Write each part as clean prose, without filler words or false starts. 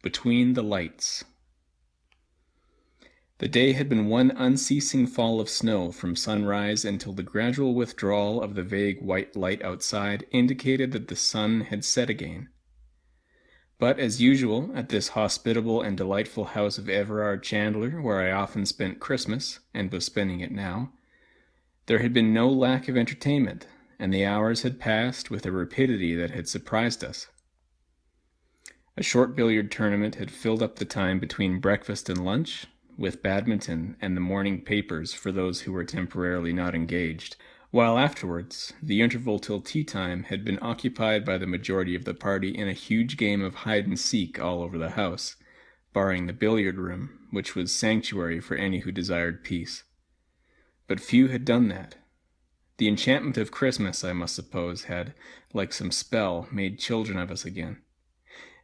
Between the Lights. The day had been one unceasing fall of snow from sunrise until the gradual withdrawal of the vague white light outside indicated that the sun had set again. But, as usual, at this hospitable and delightful house of Everard Chandler, where I often spent Christmas, and was spending it now, there had been no lack of entertainment, and the hours had passed with a rapidity that had surprised us. A short billiard tournament had filled up the time between breakfast and lunch, with badminton and the morning papers for those who were temporarily not engaged, while afterwards the interval till tea-time had been occupied by the majority of the party in a huge game of hide-and-seek all over the house, barring the billiard-room, which was sanctuary for any who desired peace. But few had done that. The enchantment of Christmas, I must suppose, had, like some spell, made children of us again.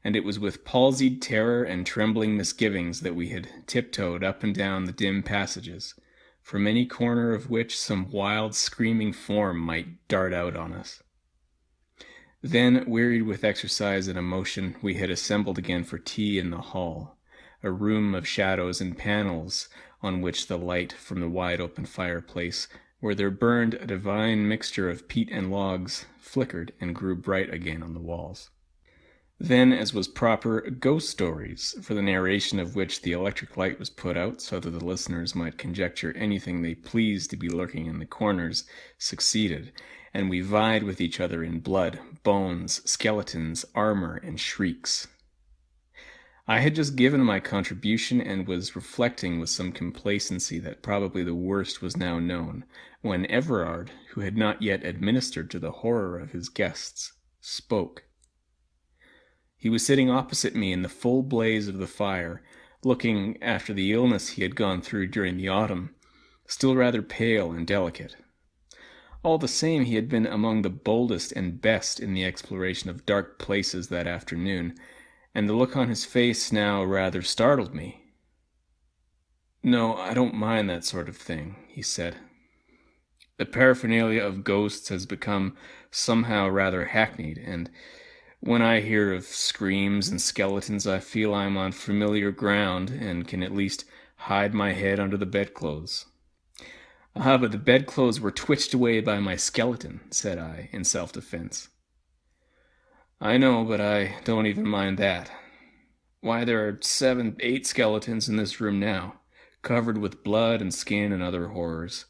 And it was with palsied terror and trembling misgivings that we had tiptoed up and down the dim passages, from any corner of which some wild screaming form might dart out on us. Then, wearied with exercise and emotion, we had assembled again for tea in the hall, a room of shadows and panels on which the light from the wide-open fireplace, where there burned a divine mixture of peat and logs, flickered and grew bright again on the walls. Then, as was proper, ghost stories, for the narration of which the electric light was put out so that the listeners might conjecture anything they pleased to be lurking in the corners, succeeded, and we vied with each other in blood, bones, skeletons, armor, and shrieks. I had just given my contribution and was reflecting with some complacency that probably the worst was now known, when Everard, who had not yet administered to the horror of his guests, spoke. He was sitting opposite me in the full blaze of the fire, looking, after the illness he had gone through during the autumn, still rather pale and delicate. All the same, he had been among the boldest and best in the exploration of dark places that afternoon, and the look on his face now rather startled me. "No, I don't mind that sort of thing," he said. "The paraphernalia of ghosts has become somehow rather hackneyed, and when I hear of screams and skeletons, I feel I'm on familiar ground and can at least hide my head under the bedclothes." "Ah, but the bedclothes were twitched away by my skeleton," said I, in self-defense. "I know, but I don't even mind that. Why, there are 7, 8 skeletons in this room now, covered with blood and skin and other horrors.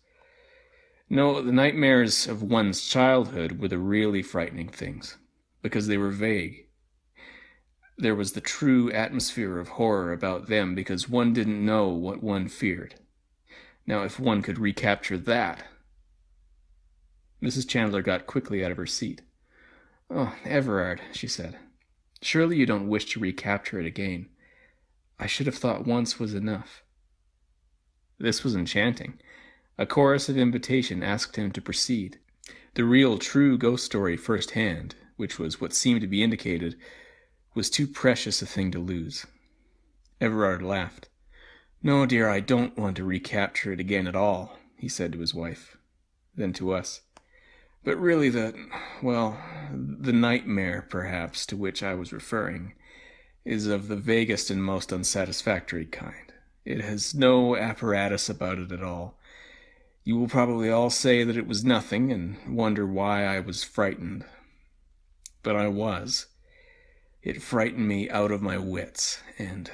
No, the nightmares of one's childhood were the really frightening things, because they were vague. There was the true atmosphere of horror about them because one didn't know what one feared. Now, if one could recapture that—" Mrs. Chandler got quickly out of her seat. "Oh, Everard," she said, "surely you don't wish to recapture it again. I should have thought once was enough." This was enchanting. A chorus of invitation asked him to proceed. The real, true ghost story first-hand, which was what seemed to be indicated, was too precious a thing to lose. Everard laughed. "No, dear, I don't want to recapture it again at all," he said to his wife. Then to us. "But really the nightmare, perhaps, to which I was referring, is of the vaguest and most unsatisfactory kind. It has no apparatus about it at all. You will probably all say that it was nothing, and wonder why I was frightened. But I was. It frightened me out of my wits, and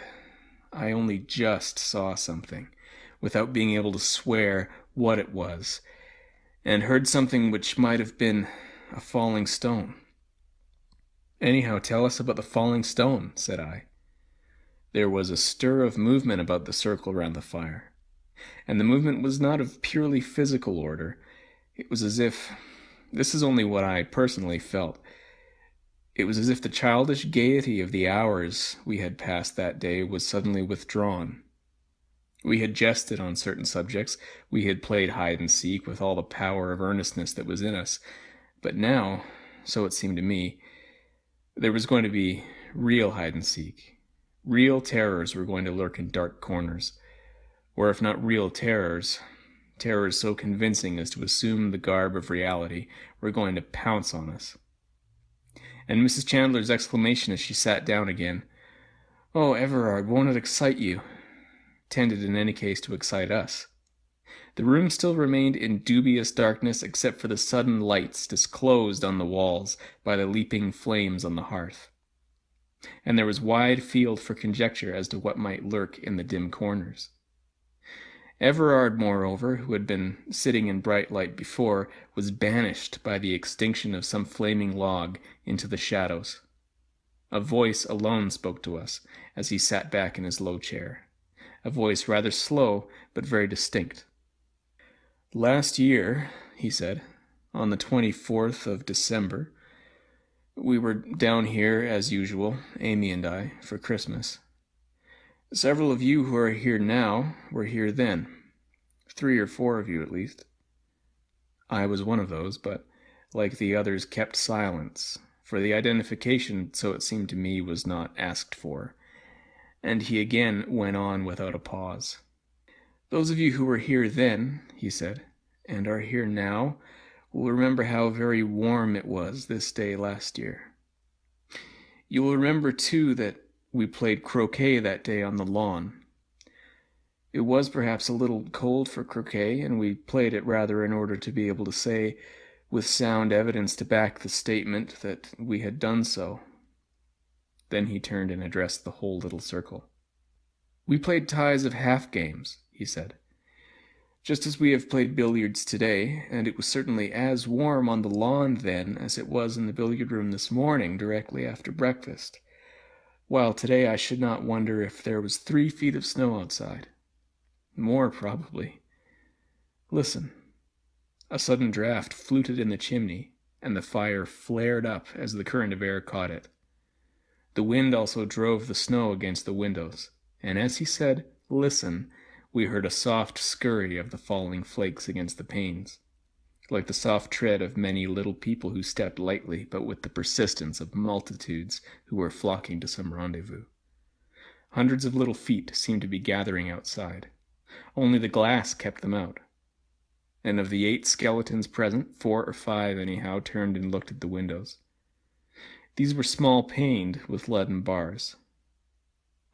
I only just saw something, without being able to swear what it was, and heard something which might have been a falling stone." "Anyhow, tell us about the falling stone," said I. There was a stir of movement about the circle round the fire, and the movement was not of purely physical order. It was as if— this is only what I personally felt— it was as if the childish gaiety of the hours we had passed that day was suddenly withdrawn. We had jested on certain subjects, we had played hide-and-seek with all the power of earnestness that was in us, but now, so it seemed to me, there was going to be real hide-and-seek. Real terrors were going to lurk in dark corners, or if not real terrors, terrors so convincing as to assume the garb of reality, were going to pounce on us. And Mrs. Chandler's exclamation as she sat down again, Oh, Everard, won't it excite you? Tended in any case to excite us. The room still remained in dubious darkness except for the sudden lights disclosed on the walls by the leaping flames on the hearth. And there was wide field for conjecture as to what might lurk in the dim corners. Everard, moreover, who had been sitting in bright light before, was banished by the extinction of some flaming log into the shadows. A voice alone spoke to us as he sat back in his low chair, a voice rather slow but very distinct. "Last year," he said, "on the 24th of December, we were down here as usual, Amy and I, for Christmas. Several of you who are here now were here then. 3 or 4 of you at least. I was one of those, but like the others kept silence, for the identification, so it seemed to me, was not asked for." And he again went on without a pause. "Those of you who were here then," he said, "and are here now, will remember how very warm it was this day last year. You will remember, too, that we played croquet that day on the lawn. It was perhaps a little cold for croquet, and we played it rather in order to be able to say, with sound evidence to back the statement, that we had done so." Then he turned and addressed the whole little circle. "We played ties of half games," he said, "just as we have played billiards today, and it was certainly as warm on the lawn then as it was in the billiard room this morning directly after breakfast, while today I should not wonder if there was 3 feet of snow outside. More, probably. Listen." A sudden draught fluted in the chimney, and the fire flared up as the current of air caught it. The wind also drove the snow against the windows, and as he said, "Listen," we heard a soft scurry of the falling flakes against the panes, like the soft tread of many little people who stepped lightly but with the persistence of multitudes who were flocking to some rendezvous. Hundreds of little feet seemed to be gathering outside. Only the glass kept them out. And of the 8 skeletons present, 4 or 5 anyhow turned and looked at the windows. These were small paned with leaden bars.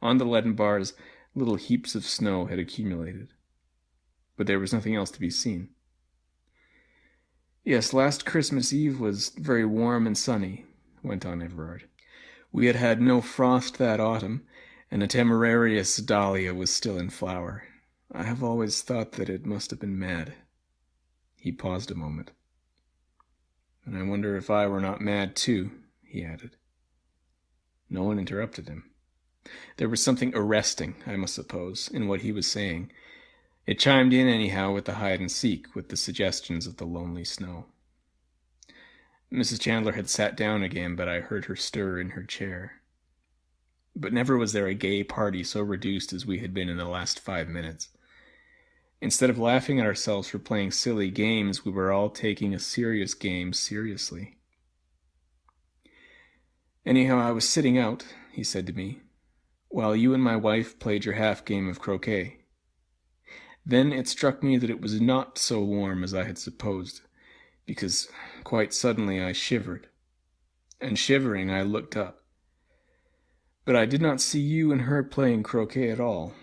On the leaden bars, little heaps of snow had accumulated. But there was nothing else to be seen. "Yes, last Christmas Eve was very warm and sunny," went on Everard. "We had had no frost that autumn, and a temerarious dahlia was still in flower. I have always thought that it must have been mad." He paused a moment. "And I wonder if I were not mad too," he added. No one interrupted him. There was something arresting, I must suppose, in what he was saying. It chimed in anyhow with the hide-and-seek, with the suggestions of the lonely snow. Mrs. Chandler had sat down again, but I heard her stir in her chair. But never was there a gay party so reduced as we had been in the last 5 minutes. Instead of laughing at ourselves for playing silly games, we were all taking a serious game seriously. "Anyhow, I was sitting out," he said to me, "while you and my wife played your half game of croquet. Then it struck me that it was not so warm as I had supposed, because quite suddenly I shivered, and shivering I looked up. But I did not see you and her playing croquet at all.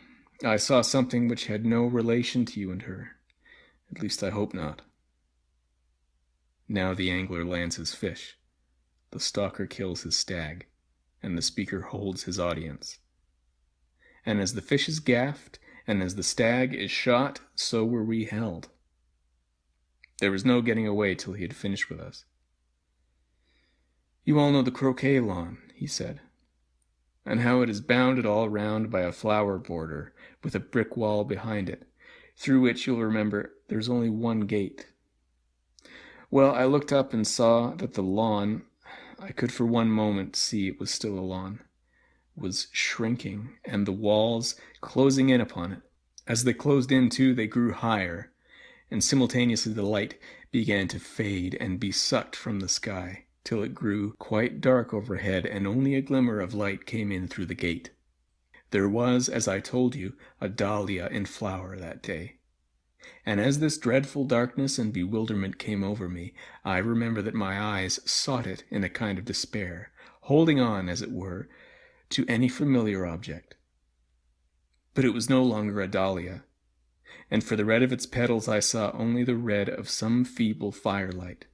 I saw something which had no relation to you and her. At least I hope not. Now the angler lands his fish, the stalker kills his stag, and the speaker holds his audience. And as the fish is gaffed, and as the stag is shot, so were we held. There was no getting away till he had finished with us. You all know the croquet lawn," he said, "and how it is bounded all round by a flower border, with a brick wall behind it, through which you'll remember there's only one gate. Well, I looked up and saw that the lawn, I could for one moment see it was still a lawn, was shrinking, and the walls closing in upon it. As they closed in, too, they grew higher, and simultaneously the light began to fade and be sucked from the sky, till it grew quite dark overhead, and only a glimmer of light came in through the gate. There was, as I told you, a dahlia in flower that day. And as this dreadful darkness and bewilderment came over me, I remember that my eyes sought it in a kind of despair, holding on, as it were, to any familiar object. But it was no longer a dahlia, and for the red of its petals I saw only the red of some feeble firelight.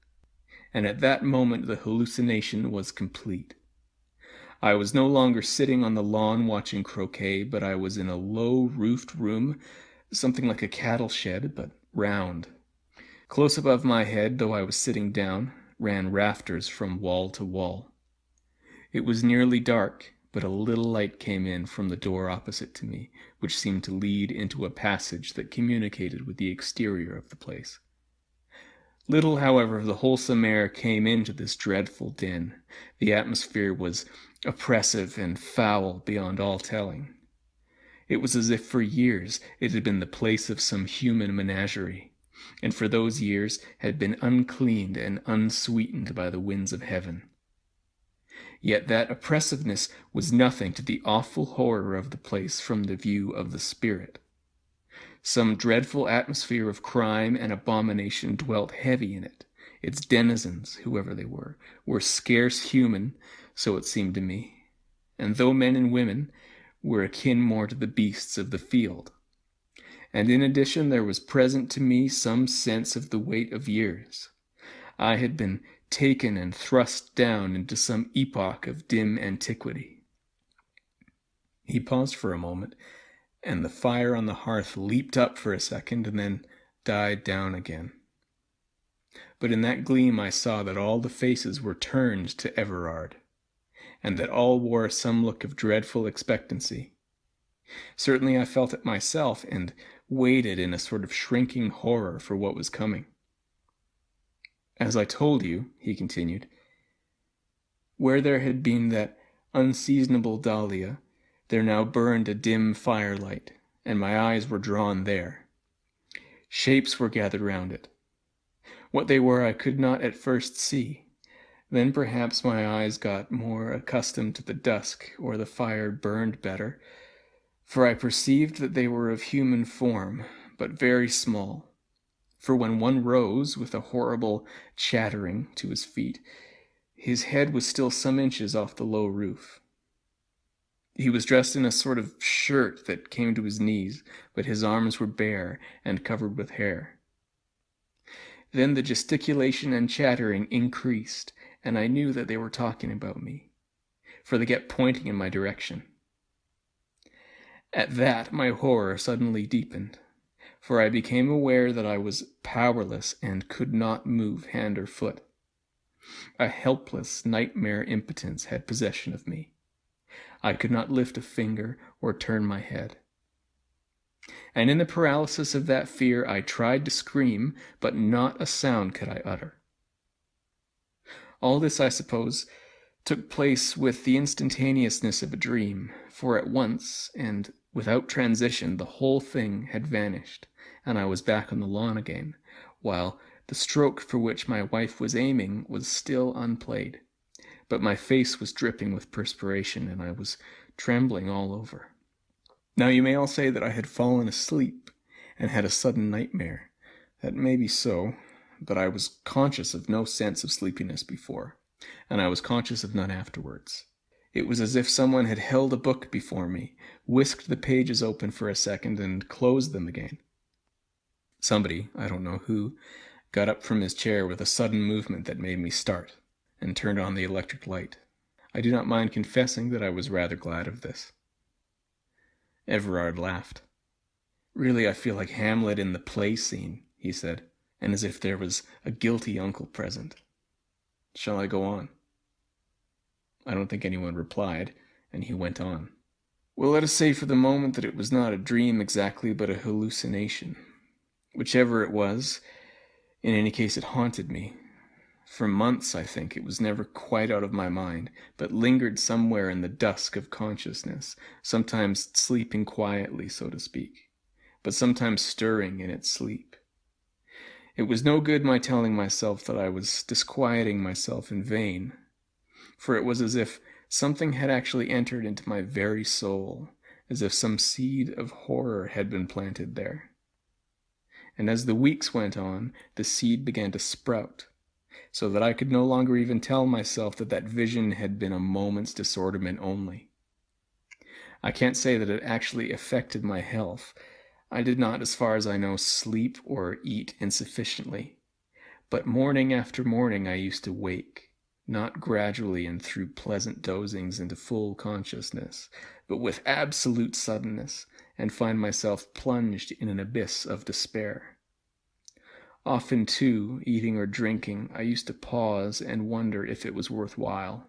And at that moment the hallucination was complete. I was no longer sitting on the lawn watching croquet, but I was in a low-roofed room, something like a cattle shed, but round. Close above my head, though I was sitting down, ran rafters from wall to wall. It was nearly dark, but a little light came in from the door opposite to me, which seemed to lead into a passage that communicated with the exterior of the place. Little, however, of the wholesome air came into this dreadful din. The atmosphere was oppressive and foul beyond all telling. It was as if for years it had been the place of some human menagerie, and for those years had been uncleaned and unsweetened by the winds of heaven. Yet that oppressiveness was nothing to the awful horror of the place from the view of the spirit. Some dreadful atmosphere of crime and abomination dwelt heavy in it. Its denizens, whoever they were scarce human, so it seemed to me, and though men and women, were akin more to the beasts of the field. And in addition there was present to me some sense of the weight of years. I had been taken and thrust down into some epoch of dim antiquity. He paused for a moment, and the fire on the hearth leaped up for a second and then died down again. But in that gleam I saw that all the faces were turned to Everard, and that all wore some look of dreadful expectancy. Certainly I felt it myself, and waited in a sort of shrinking horror for what was coming. As I told you, he continued, where there had been that unseasonable dahlia, there now burned a dim firelight, and my eyes were drawn there. Shapes were gathered round it. What they were I could not at first see. Then perhaps my eyes got more accustomed to the dusk, or the fire burned better, for I perceived that they were of human form, but very small. For when one rose with a horrible chattering to his feet, his head was still some inches off the low roof. He was dressed in a sort of shirt that came to his knees, but his arms were bare and covered with hair. Then the gesticulation and chattering increased, and I knew that they were talking about me, for they kept pointing in my direction. At that my horror suddenly deepened, for I became aware that I was powerless and could not move hand or foot. A helpless nightmare impotence had possession of me. I could not lift a finger or turn my head. And in the paralysis of that fear I tried to scream, but not a sound could I utter. All this, I suppose, took place with the instantaneousness of a dream, for at once, and without transition, the whole thing had vanished, and I was back on the lawn again, while the stroke for which my wife was aiming was still unplayed. But my face was dripping with perspiration, and I was trembling all over. Now you may all say that I had fallen asleep and had a sudden nightmare. That may be so, but I was conscious of no sense of sleepiness before, and I was conscious of none afterwards. It was as if someone had held a book before me, whisked the pages open for a second, and closed them again. Somebody, I don't know who, got up from his chair with a sudden movement that made me start, and turned on the electric light. I do not mind confessing that I was rather glad of this. Everard laughed. Really, I feel like Hamlet in the play scene, he said, and as if there was a guilty uncle present. Shall I go on? I don't think anyone replied, and he went on. Well, let us say for the moment that it was not a dream exactly, but a hallucination. Whichever it was, in any case it haunted me. For months, I think, it was never quite out of my mind, but lingered somewhere in the dusk of consciousness, sometimes sleeping quietly, so to speak, but sometimes stirring in its sleep. It was no good my telling myself that I was disquieting myself in vain, for it was as if something had actually entered into my very soul, as if some seed of horror had been planted there. And as the weeks went on, the seed began to sprout, so that I could no longer even tell myself that that vision had been a moment's disorderment only. I can't say that it actually affected my health. I did not, as far as I know, sleep or eat insufficiently. But morning after morning I used to wake, not gradually and through pleasant dozings into full consciousness, but with absolute suddenness, and find myself plunged in an abyss of despair. Often, too, eating or drinking, I used to pause and wonder if it was worthwhile.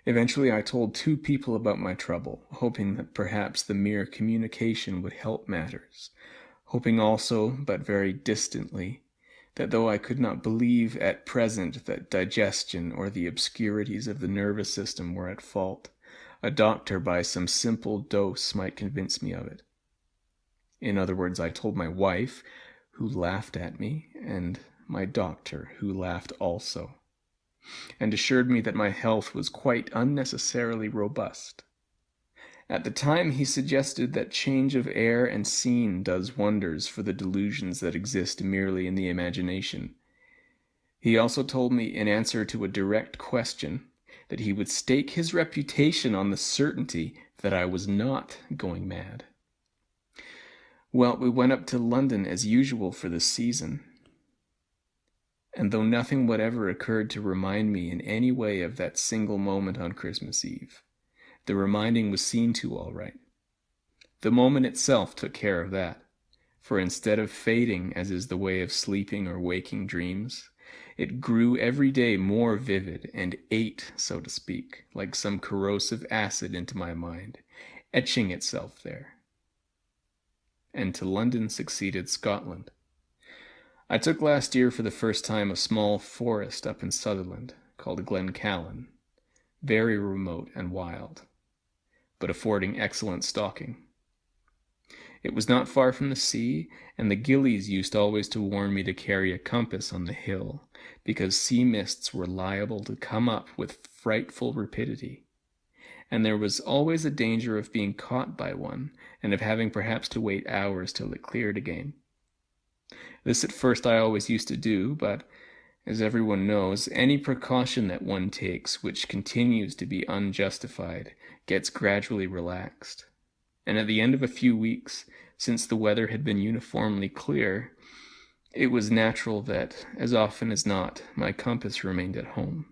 Eventually I told 2 people about my trouble, hoping that perhaps the mere communication would help matters, hoping also, but very distantly, that though I could not believe at present that digestion or the obscurities of the nervous system were at fault, a doctor by some simple dose might convince me of it. In other words, I told my wife, who laughed at me, and my doctor, who laughed also, and assured me that my health was quite unnecessarily robust. At the time he suggested that change of air and scene does wonders for the delusions that exist merely in the imagination. He also told me, in answer to a direct question, that he would stake his reputation on the certainty that I was not going mad. Well, we went up to London as usual for the season, and though nothing whatever occurred to remind me in any way of that single moment on Christmas Eve, the reminding was seen to all right. The moment itself took care of that, for instead of fading, as is the way of sleeping or waking dreams, it grew every day more vivid and ate, so to speak, like some corrosive acid into my mind, etching itself there. And to London succeeded Scotland. I took last year for the first time a small forest up in Sutherland, called Glencallan, very remote and wild, but affording excellent stalking. It was not far from the sea, and the gillies used always to warn me to carry a compass on the hill, because sea mists were liable to come up with frightful rapidity, and there was always a danger of being caught by one, and of having perhaps to wait hours till it cleared again. This at first I always used to do, but, as everyone knows, any precaution that one takes which continues to be unjustified gets gradually relaxed. And at the end of a few weeks, since the weather had been uniformly clear, it was natural that, as often as not, my compass remained at home.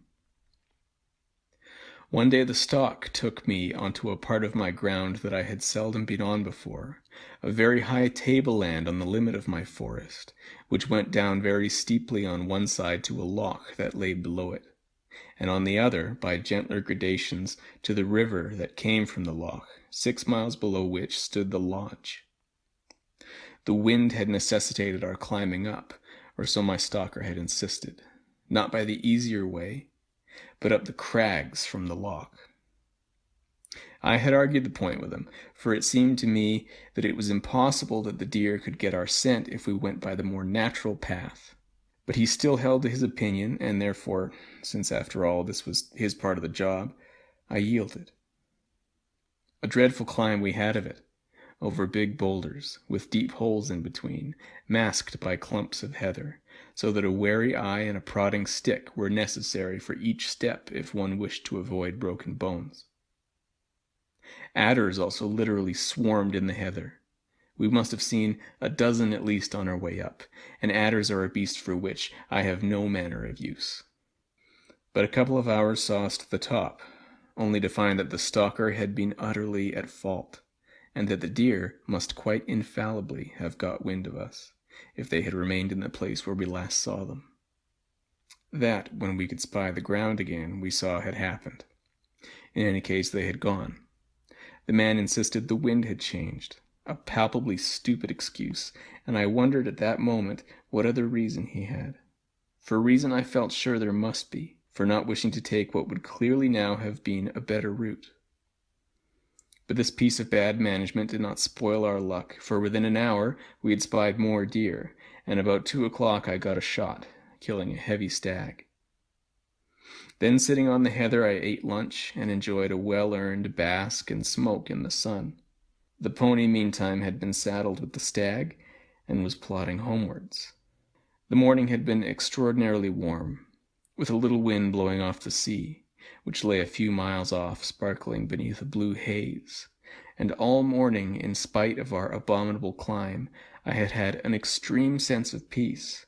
One day the stalk took me onto a part of my ground that I had seldom been on before, a very high tableland on the limit of my forest, which went down very steeply on one side to a loch that lay below it, and on the other, by gentler gradations, to the river that came from the loch, 6 miles below which stood the lodge. The wind had necessitated our climbing up, or so my stalker had insisted, not by the easier way, but up the crags from the loch. I had argued the point with him, for it seemed to me that it was impossible that the deer could get our scent if we went by the more natural path. But he still held to his opinion, and therefore, since after all this was his part of the job, I yielded. A dreadful climb we had of it, over big boulders, with deep holes in between, masked by clumps of heather, so that a wary eye and a prodding stick were necessary for each step if one wished to avoid broken bones. Adders also literally swarmed in the heather. We must have seen a dozen at least on our way up, and adders are a beast for which I have no manner of use. But a couple of hours saw us to the top, only to find that the stalker had been utterly at fault, and that the deer must quite infallibly have got wind of us, if they had remained in the place where we last saw them. That, when we could spy the ground again, we saw had happened. In any case, they had gone. The man insisted the wind had changed, a palpably stupid excuse, and I wondered at that moment what other reason he had. For a reason I felt sure there must be, for not wishing to take what would clearly now have been a better route. But this piece of bad management did not spoil our luck, for within an hour we had spied more deer, and about 2 o'clock I got a shot, killing a heavy stag. Then, sitting on the heather, I ate lunch and enjoyed a well-earned bask and smoke in the sun. The pony, meantime, had been saddled with the stag and was plodding homewards. The morning had been extraordinarily warm, with a little wind blowing off the sea, which lay a few miles off, sparkling beneath a blue haze, and all morning, in spite of our abominable climb, I had had an extreme sense of peace,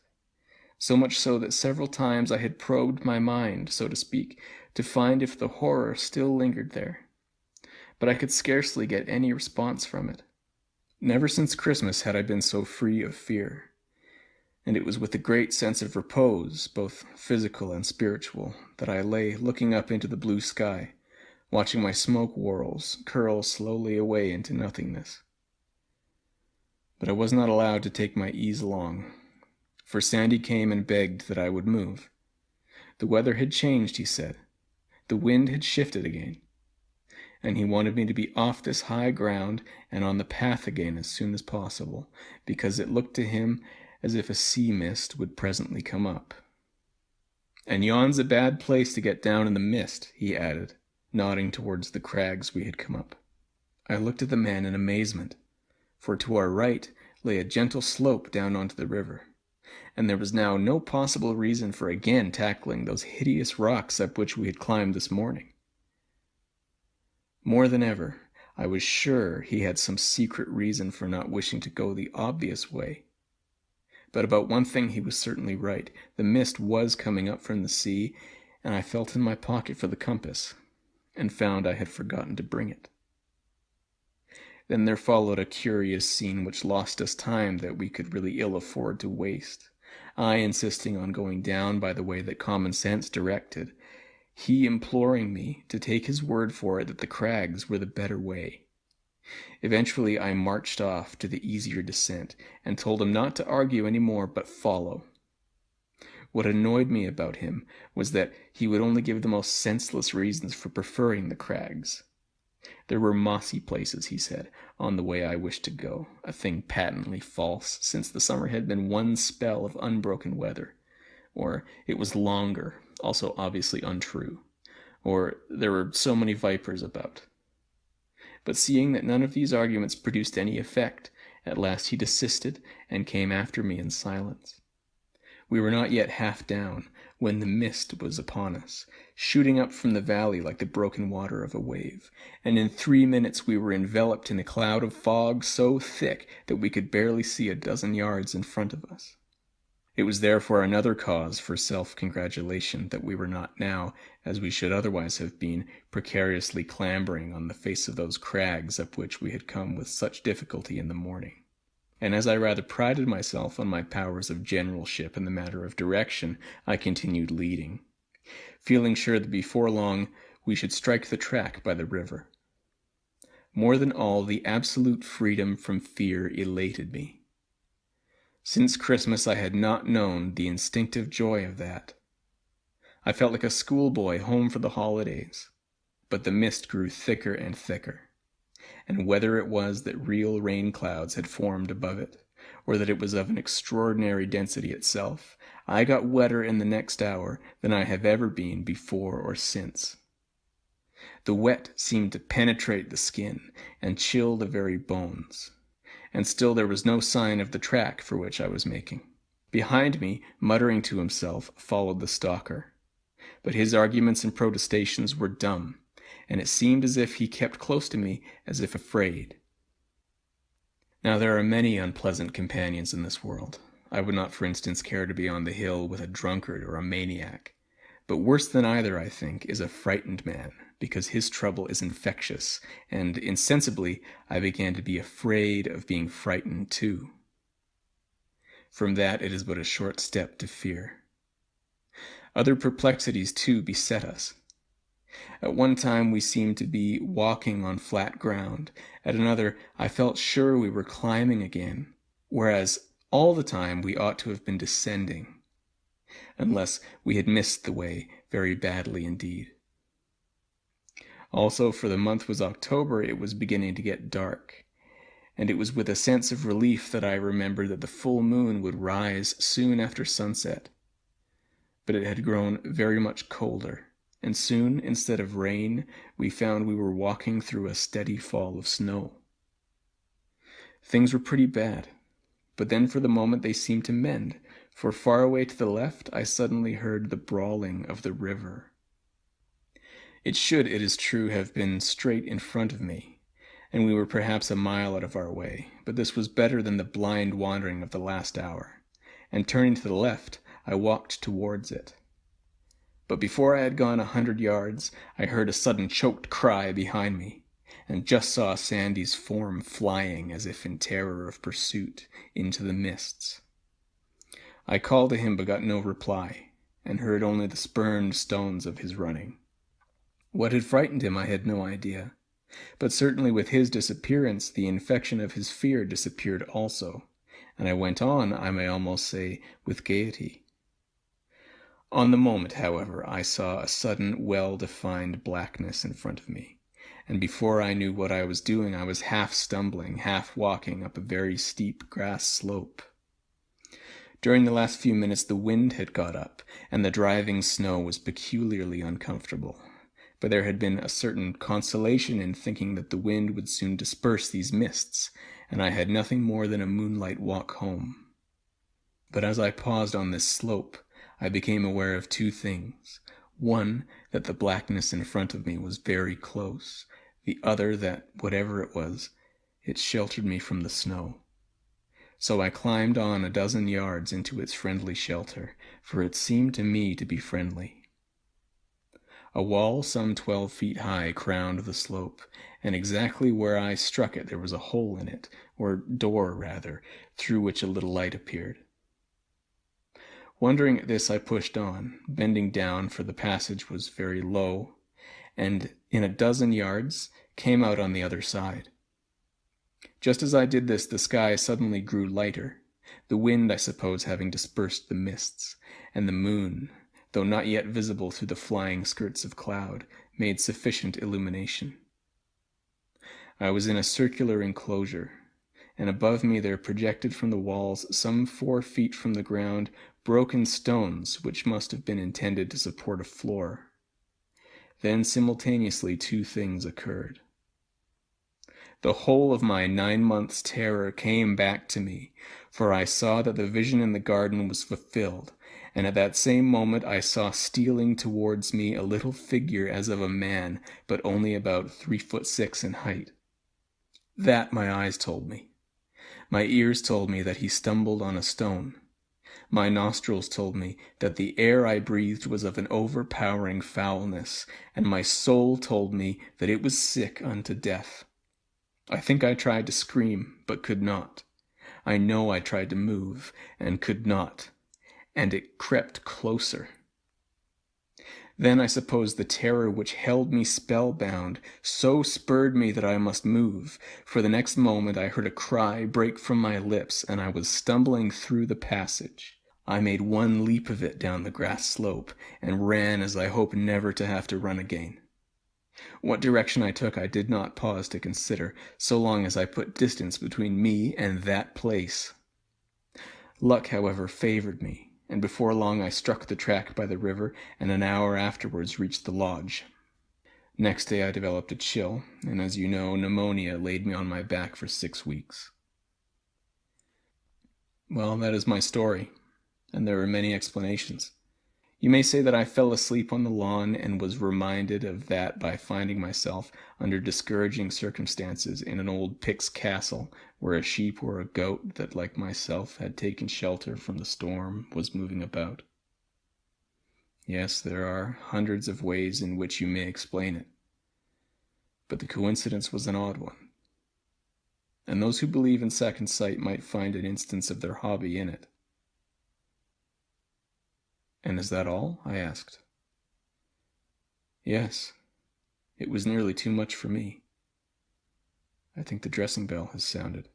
so much so that several times I had probed my mind, so to speak, to find if the horror still lingered there. But I could scarcely get any response from it. Never since Christmas had I been so free of fear, and it was with a great sense of repose, both physical and spiritual, that I lay looking up into the blue sky, watching my smoke whorls curl slowly away into nothingness. But I was not allowed to take my ease long, for Sandy came and begged that I would move. The weather had changed, he said. The wind had shifted again, and he wanted me to be off this high ground and on the path again as soon as possible, because it looked to him as if a sea mist would presently come up. "And yon's a bad place to get down in the mist," he added, nodding towards the crags we had come up. I looked at the man in amazement, for to our right lay a gentle slope down onto the river, and there was now no possible reason for again tackling those hideous rocks up which we had climbed this morning. More than ever, I was sure he had some secret reason for not wishing to go the obvious way. But about one thing he was certainly right. The mist was coming up from the sea, and I felt in my pocket for the compass, and found I had forgotten to bring it. Then there followed a curious scene which lost us time that we could really ill afford to waste. I insisting on going down by the way that common sense directed, he imploring me to take his word for it that the crags were the better way. Eventually I marched off to the easier descent, and told him not to argue any more but follow. What annoyed me about him was that he would only give the most senseless reasons for preferring the crags. There were mossy places, he said, on the way I wished to go, a thing patently false, since the summer had been one spell of unbroken weather, or it was longer, also obviously untrue, or there were so many vipers about. But seeing that none of these arguments produced any effect, at last he desisted and came after me in silence. We were not yet half down, when the mist was upon us, shooting up from the valley like the broken water of a wave, and in 3 minutes we were enveloped in a cloud of fog so thick that we could barely see a dozen yards in front of us. It was therefore another cause for self-congratulation that we were not now, as we should otherwise have been, precariously clambering on the face of those crags up which we had come with such difficulty in the morning. And as I rather prided myself on my powers of generalship in the matter of direction, I continued leading, feeling sure that before long we should strike the track by the river. More than all, the absolute freedom from fear elated me. Since Christmas I had not known the instinctive joy of that. I felt like a schoolboy home for the holidays, but the mist grew thicker and thicker, and whether it was that real rain clouds had formed above it, or that it was of an extraordinary density itself, I got wetter in the next hour than I have ever been before or since. The wet seemed to penetrate the skin and chill the very bones, and still there was no sign of the track for which I was making. Behind me, muttering to himself, followed the stalker, but his arguments and protestations were dumb, and it seemed as if he kept close to me as if afraid. Now there are many unpleasant companions in this world. I would not, for instance, care to be on the hill with a drunkard or a maniac, but worse than either, I think, is a frightened man, because his trouble is infectious, and insensibly I began to be afraid of being frightened too. From that it is but a short step to fear. Other perplexities too beset us. At one time we seemed to be walking on flat ground, at another I felt sure we were climbing again, whereas all the time we ought to have been descending, unless we had missed the way very badly indeed. Also, for the month was October, it was beginning to get dark, and it was with a sense of relief that I remembered that the full moon would rise soon after sunset. But it had grown very much colder, and soon, instead of rain, we found we were walking through a steady fall of snow. Things were pretty bad, but then for the moment they seemed to mend, for far away to the left I suddenly heard the brawling of the river. It should, it is true, have been straight in front of me, and we were perhaps a mile out of our way, but this was better than the blind wandering of the last hour, and turning to the left, I walked towards it. But before I had gone 100 yards, I heard a sudden choked cry behind me, and just saw Sandy's form flying as if in terror of pursuit into the mists. I called to him but got no reply, and heard only the spurned stones of his running. What had frightened him I had no idea, but certainly with his disappearance the infection of his fear disappeared also, and I went on, I may almost say, with gaiety. On the moment, however, I saw a sudden, well-defined blackness in front of me, and before I knew what I was doing I was half stumbling, half walking up a very steep grass slope. During the last few minutes the wind had got up, and the driving snow was peculiarly uncomfortable, but there had been a certain consolation in thinking that the wind would soon disperse these mists, and I had nothing more than a moonlight walk home. But as I paused on this slope, I became aware of two things. One, that the blackness in front of me was very close. The other, that, whatever it was, it sheltered me from the snow. So I climbed on 12 yards into its friendly shelter, for it seemed to me to be friendly. A wall some 12 feet high crowned the slope, and exactly where I struck it there was a hole in it, or door rather, through which a little light appeared. Wondering at this, I pushed on, bending down, for the passage was very low, and in 12 yards came out on the other side. Just as I did this, the sky suddenly grew lighter, the wind, I suppose, having dispersed the mists, and the moon, though not yet visible through the flying skirts of cloud, made sufficient illumination. I was in a circular enclosure, and above me there projected from the walls, some 4 feet from the ground, broken stones which must have been intended to support a floor. Then simultaneously 2 things occurred. The whole of my 9 months' terror came back to me, for I saw that the vision in the garden was fulfilled, and at that same moment I saw stealing towards me a little figure as of a man, but only about 3'6" in height. That my eyes told me. My ears told me that he stumbled on a stone. My nostrils told me that the air I breathed was of an overpowering foulness, and my soul told me that it was sick unto death. I think I tried to scream, but could not. I know I tried to move, and could not, and it crept closer. Then I suppose the terror which held me spellbound so spurred me that I must move, for the next moment I heard a cry break from my lips, and I was stumbling through the passage. I made one leap of it down the grass slope, and ran as I hope never to have to run again. What direction I took I did not pause to consider, so long as I put distance between me and that place. Luck, however, favored me, and before long I struck the track by the river, and an hour afterwards reached the lodge. Next day I developed a chill, and as you know, pneumonia laid me on my back for 6 weeks. Well, that is my story, and there are many explanations. You may say that I fell asleep on the lawn and was reminded of that by finding myself, under discouraging circumstances, in an old Pict's castle, where a sheep or a goat that, like myself, had taken shelter from the storm, was moving about. Yes, there are hundreds of ways in which you may explain it, but the coincidence was an odd one, and those who believe in second sight might find an instance of their hobby in it. "And is that all?" I asked. "Yes. It was nearly too much for me. I think the dressing bell has sounded."